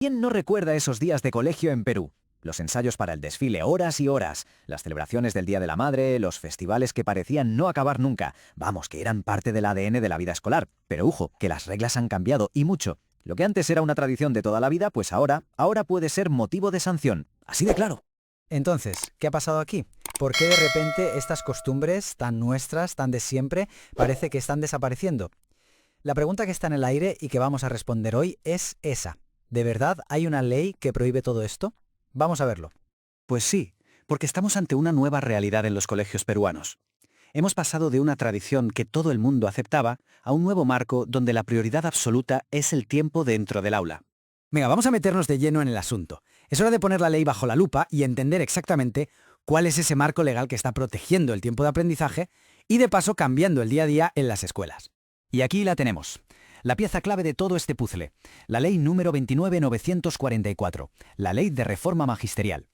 ¿Quién no recuerda esos días de colegio en Perú? Los ensayos para el desfile, horas y horas, las celebraciones del Día de la Madre, los festivales que parecían no acabar nunca. Vamos, que eran parte del ADN de la vida escolar. Pero ojo, que las reglas han cambiado y mucho. Lo que antes era una tradición de toda la vida, pues ahora puede ser motivo de sanción. Así de claro. Entonces, ¿qué ha pasado aquí? ¿Por qué de repente estas costumbres tan nuestras, tan de siempre, parece que están desapareciendo? La pregunta que está en el aire y que vamos a responder hoy es esa. ¿De verdad hay una ley que prohíbe todo esto? Vamos a verlo. Pues sí, porque estamos ante una nueva realidad en los colegios peruanos. Hemos pasado de una tradición que todo el mundo aceptaba a un nuevo marco donde la prioridad absoluta es el tiempo dentro del aula. Venga, vamos a meternos de lleno en el asunto. Es hora de poner la ley bajo la lupa y entender exactamente cuál es ese marco legal que está protegiendo el tiempo de aprendizaje y de paso cambiando el día a día en las escuelas. Y aquí la tenemos. La pieza clave de todo este puzzle, la Ley número 29.944, la Ley de Reforma Magisterial.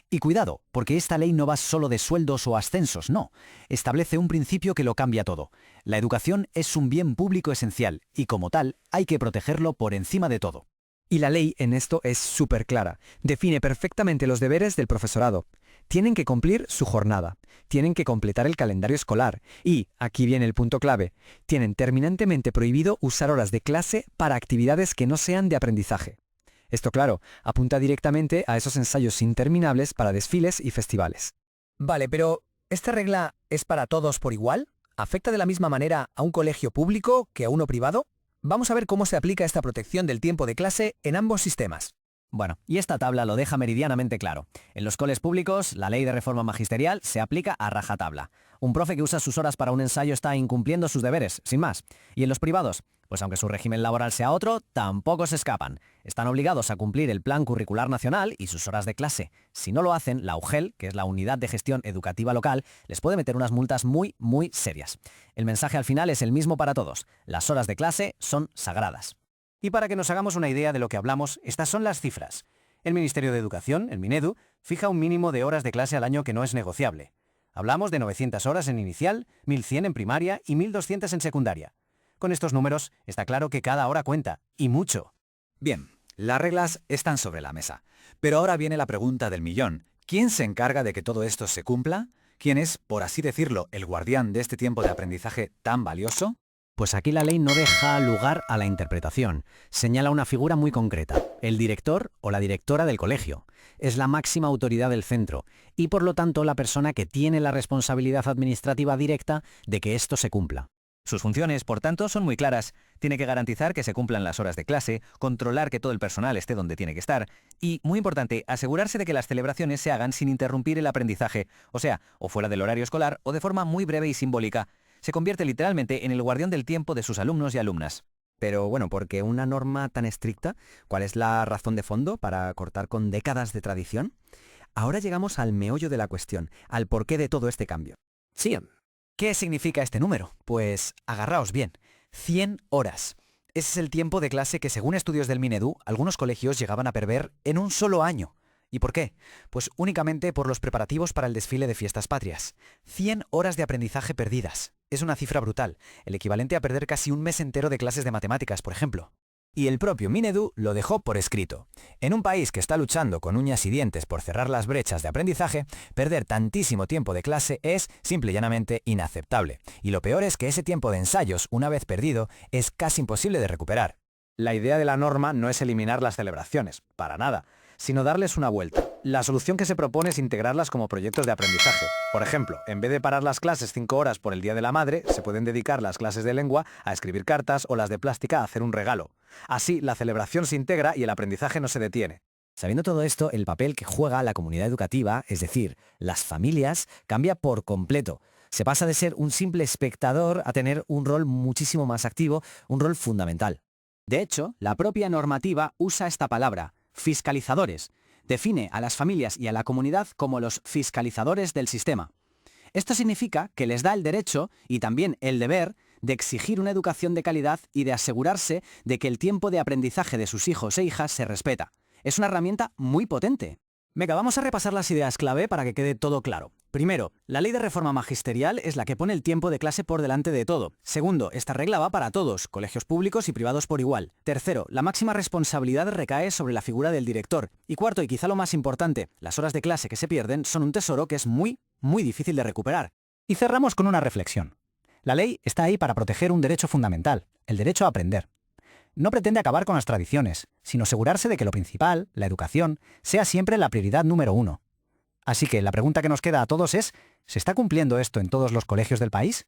Y cuidado, porque esta ley no va solo de sueldos o ascensos, no. Establece un principio que lo cambia todo. La educación es un bien público esencial y como tal hay que protegerlo por encima de todo. Y la ley en esto es súper clara. Define perfectamente los deberes del profesorado. Tienen que cumplir su jornada, tienen que completar el calendario escolar y, aquí viene el punto clave, tienen terminantemente prohibido usar horas de clase para actividades que no sean de aprendizaje. Esto, claro, apunta directamente a esos ensayos interminables para desfiles y festivales. Vale, pero ¿esta regla es para todos por igual? ¿Afecta de la misma manera a un colegio público que a uno privado? Vamos a ver cómo se aplica esta protección del tiempo de clase en ambos sistemas. Bueno, y esta tabla lo deja meridianamente claro. En los coles públicos, la ley de reforma magisterial se aplica a rajatabla. Un profe que usa sus horas para un ensayo está incumpliendo sus deberes, sin más. Y en los privados, pues aunque su régimen laboral sea otro, tampoco se escapan. Están obligados a cumplir el Plan Curricular Nacional y sus horas de clase. Si no lo hacen, la UGEL, que es la Unidad de Gestión Educativa Local, les puede meter unas multas muy serias. El mensaje al final es el mismo para todos. Las horas de clase son sagradas. Y para que nos hagamos una idea de lo que hablamos, estas son las cifras. El Ministerio de Educación, el Minedu, fija un mínimo de horas de clase al año que no es negociable. Hablamos de 900 horas en inicial, 1.100 en primaria y 1.200 en secundaria. Con estos números está claro que cada hora cuenta, y mucho. Bien, las reglas están sobre la mesa. Pero ahora viene la pregunta del millón. ¿Quién se encarga de que todo esto se cumpla? ¿Quién es, por así decirlo, el guardián de este tiempo de aprendizaje tan valioso? Pues aquí la ley no deja lugar a la interpretación. Señala una figura muy concreta, el director o la directora del colegio. Es la máxima autoridad del centro y por lo tanto la persona que tiene la responsabilidad administrativa directa de que esto se cumpla. Sus funciones, por tanto, son muy claras. Tiene que garantizar que se cumplan las horas de clase, controlar que todo el personal esté donde tiene que estar y, muy importante, asegurarse de que las celebraciones se hagan sin interrumpir el aprendizaje, o sea, o fuera del horario escolar o de forma muy breve y simbólica. Se convierte literalmente en el guardián del tiempo de sus alumnos y alumnas. Pero bueno, ¿por qué una norma tan estricta? ¿Cuál es la razón de fondo para cortar con décadas de tradición? Ahora llegamos al meollo de la cuestión, al porqué de todo este cambio. 100. ¿Qué significa este número? Pues agarraos bien. 100 horas. Ese es el tiempo de clase que, según estudios del Minedu, algunos colegios llegaban a perder en un solo año. ¿Y por qué? Pues únicamente por los preparativos para el desfile de fiestas patrias. 100 horas de aprendizaje perdidas. Es una cifra brutal, el equivalente a perder casi un mes entero de clases de matemáticas, por ejemplo. Y el propio Minedu lo dejó por escrito. En un país que está luchando con uñas y dientes por cerrar las brechas de aprendizaje, perder tantísimo tiempo de clase es, simple y llanamente, inaceptable. Y lo peor es que ese tiempo de ensayos, una vez perdido, es casi imposible de recuperar. La idea de la norma no es eliminar las celebraciones, para nada, sino darles una vuelta. La solución que se propone es integrarlas como proyectos de aprendizaje. Por ejemplo, en vez de parar las clases 5 horas por el Día de la Madre, se pueden dedicar las clases de lengua a escribir cartas o las de plástica a hacer un regalo. Así, la celebración se integra y el aprendizaje no se detiene. Sabiendo todo esto, el papel que juega la comunidad educativa, es decir, las familias, cambia por completo. Se pasa de ser un simple espectador a tener un rol muchísimo más activo, un rol fundamental. De hecho, la propia normativa usa esta palabra, fiscalizadores. Define a las familias y a la comunidad como los fiscalizadores del sistema. Esto significa que les da el derecho y también el deber de exigir una educación de calidad y de asegurarse de que el tiempo de aprendizaje de sus hijos e hijas se respeta. Es una herramienta muy potente. Venga, vamos a repasar las ideas clave para que quede todo claro. Primero, la ley de reforma magisterial es la que pone el tiempo de clase por delante de todo. Segundo, esta regla va para todos, colegios públicos y privados por igual. Tercero, la máxima responsabilidad recae sobre la figura del director. Y cuarto, y quizá lo más importante, las horas de clase que se pierden son un tesoro que es muy difícil de recuperar. Y cerramos con una reflexión. La ley está ahí para proteger un derecho fundamental, el derecho a aprender. No pretende acabar con las tradiciones, sino asegurarse de que lo principal, la educación, sea siempre la prioridad número uno. Así que la pregunta que nos queda a todos es, ¿se está cumpliendo esto en todos los colegios del país?